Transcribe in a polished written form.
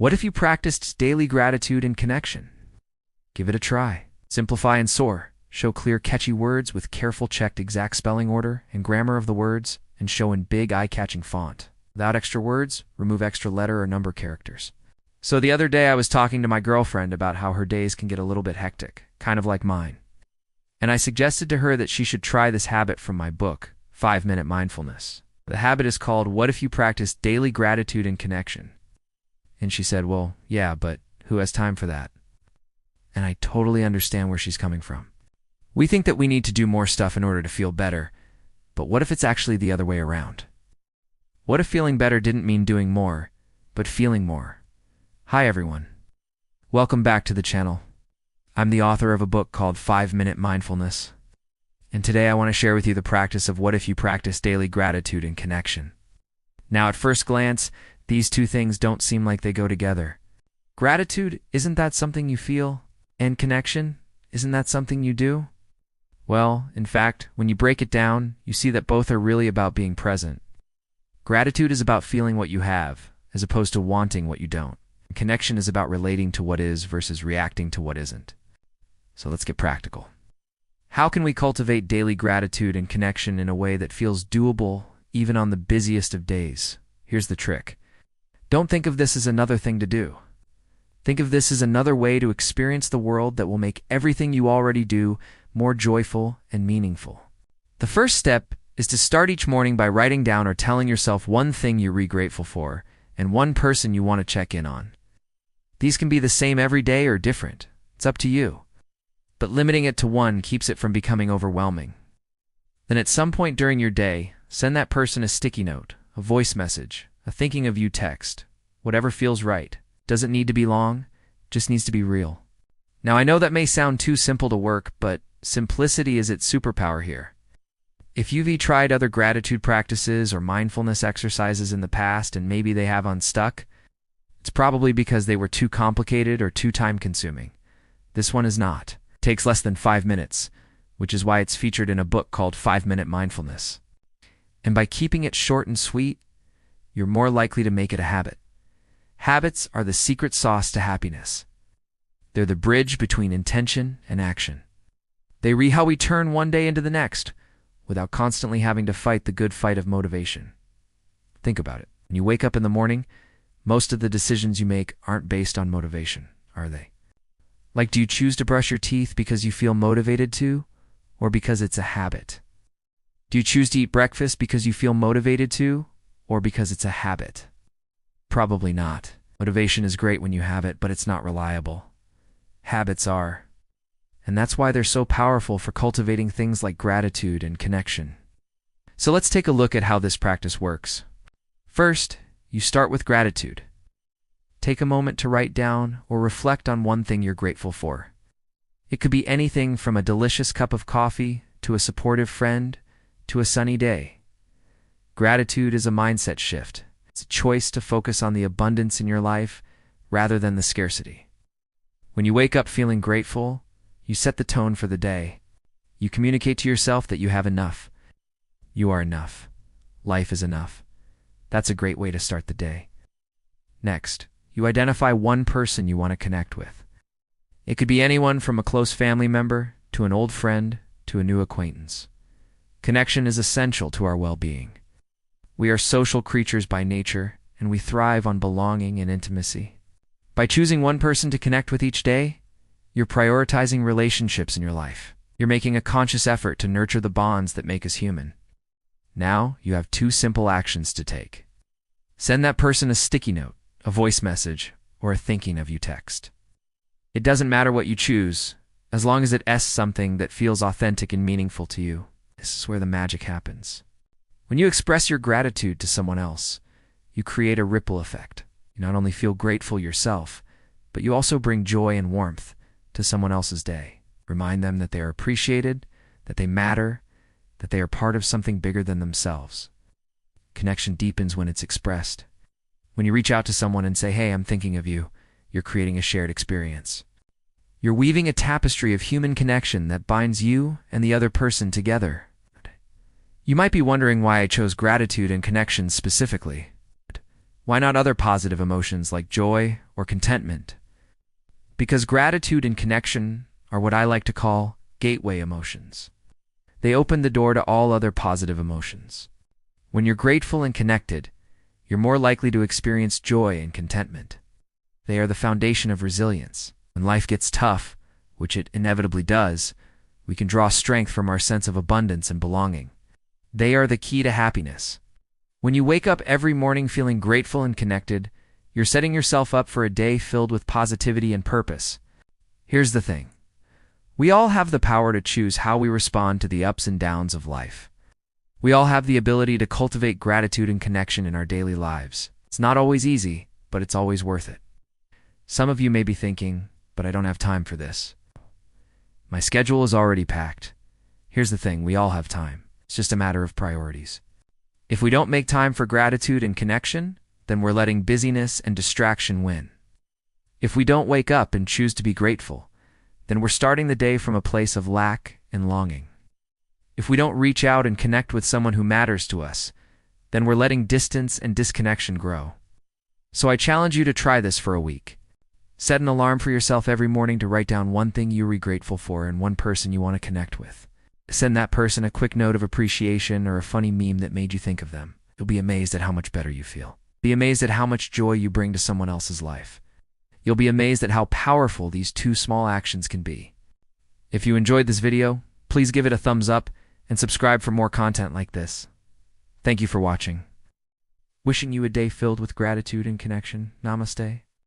What if you practiced daily gratitude and connection? Give it a try. Simplify and Soar. Show clear, catchy words with careful checked exact spelling order and grammar of the words, and show in big, eye-catching font. Without extra words, remove extra letter or number characters. So the other day I was talking to my girlfriend about how her days can get a little bit hectic, kind of like mine. And I suggested to her that she should try this habit from my book, 5-Minute Mindfulness. The habit is called What If You Practice Daily Gratitude and Connection? And she said, well, yeah, but who has time for that? And I totally understand where she's coming from. We think that we need to do more stuff in order to feel better, but what if it's actually the other way around? What if feeling better didn't mean doing more, but feeling more? Hi everyone. Welcome back to the channel. I'm the author of a book called 5-Minute Mindfulness, and today I want to share with you the practice of what if you practice daily gratitude and connection. Now at first glance, these two things don't seem like they go together. Gratitude, isn't that something you feel? And connection, isn't that something you do? Well, in fact, when you break it down, you see that both are really about being present. Gratitude is about feeling what you have, as opposed to wanting what you don't. And connection is about relating to what is versus reacting to what isn't. So let's get practical. How can we cultivate daily gratitude and connection in a way that feels doable, even on the busiest of days? Here's the trick. Don't think of this as another thing to do. Think of this as another way to experience the world that will make everything you already do more joyful and meaningful. The first step is to start each morning by writing down or telling yourself one thing you're grateful for and one person you want to check in on. These can be the same every day or different. It's up to you. But limiting it to one keeps it from becoming overwhelming. Then at some point during your day, send that person a sticky note, a voice message, a thinking of you text, whatever feels right. Doesn't need to be long, just needs to be real. Now I know that may sound too simple to work, but simplicity is its superpower here. If you've tried other gratitude practices or mindfulness exercises in the past and maybe they have unstuck, it's probably because they were too complicated or too time-consuming. This one is not. It takes less than 5 minutes, which is why it's featured in a book called 5-Minute Mindfulness. And by keeping it short and sweet, you're more likely to make it a habit. Habits are the secret sauce to happiness. They're the bridge between intention and action. They how we turn one day into the next, without constantly having to fight the good fight of motivation. Think about it. When you wake up in the morning, most of the decisions you make aren't based on motivation, are they? Like, do you choose to brush your teeth because you feel motivated to, or because it's a habit? Do you choose to eat breakfast because you feel motivated to, or because it's a habit? Probably not. Motivation is great when you have it, but it's not reliable. Habits are. And that's why they're so powerful for cultivating things like gratitude and connection. So let's take a look at how this practice works. First, you start with gratitude. Take a moment to write down or reflect on one thing you're grateful for. It could be anything from a delicious cup of coffee to a supportive friend to a sunny day. Gratitude is a mindset shift. It's a choice to focus on the abundance in your life rather than the scarcity. When you wake up feeling grateful, you set the tone for the day. You communicate to yourself that you have enough. You are enough. Life is enough. That's a great way to start the day. Next, you identify one person you want to connect with. It could be anyone from a close family member to an old friend to a new acquaintance. Connection is essential to our well-being. We are social creatures by nature, and we thrive on belonging and intimacy. By choosing one person to connect with each day, you're prioritizing relationships in your life. You're making a conscious effort to nurture the bonds that make us human. Now, you have 2 simple actions to take. Send that person a sticky note, a voice message, or a thinking of you text. It doesn't matter what you choose, as long as it asks something that feels authentic and meaningful to you. This is where the magic happens. When you express your gratitude to someone else, you create a ripple effect. You not only feel grateful yourself, but you also bring joy and warmth to someone else's day. Remind them that they are appreciated, that they matter, that they are part of something bigger than themselves. Connection deepens when it's expressed. When you reach out to someone and say, hey, I'm thinking of you, you're creating a shared experience. You're weaving a tapestry of human connection that binds you and the other person together. You might be wondering why I chose gratitude and connection specifically. Why not other positive emotions like joy or contentment? Because gratitude and connection are what I like to call gateway emotions. They open the door to all other positive emotions. When you're grateful and connected, you're more likely to experience joy and contentment. They are the foundation of resilience. When life gets tough, which it inevitably does, we can draw strength from our sense of abundance and belonging. They are the key to happiness. When you wake up every morning feeling grateful and connected, you're setting yourself up for a day filled with positivity and purpose. Here's the thing. We all have the power to choose how we respond to the ups and downs of life. We all have the ability to cultivate gratitude and connection in our daily lives. It's not always easy, but it's always worth it. Some of you may be thinking, but I don't have time for this. My schedule is already packed. Here's the thing, we all have time. It's just a matter of priorities. If we don't make time for gratitude and connection, then we're letting busyness and distraction win. If we don't wake up and choose to be grateful, then we're starting the day from a place of lack and longing. If we don't reach out and connect with someone who matters to us, then we're letting distance and disconnection grow. So I challenge you to try this for a week. Set an alarm for yourself every morning to write down one thing you're grateful for and one person you want to connect with. Send that person a quick note of appreciation or a funny meme that made you think of them. You'll be amazed at how much better you feel. Be amazed at how much joy you bring to someone else's life. You'll be amazed at how powerful these two small actions can be. If you enjoyed this video, please give it a thumbs up and subscribe for more content like this. Thank you for watching. Wishing you a day filled with gratitude and connection. Namaste.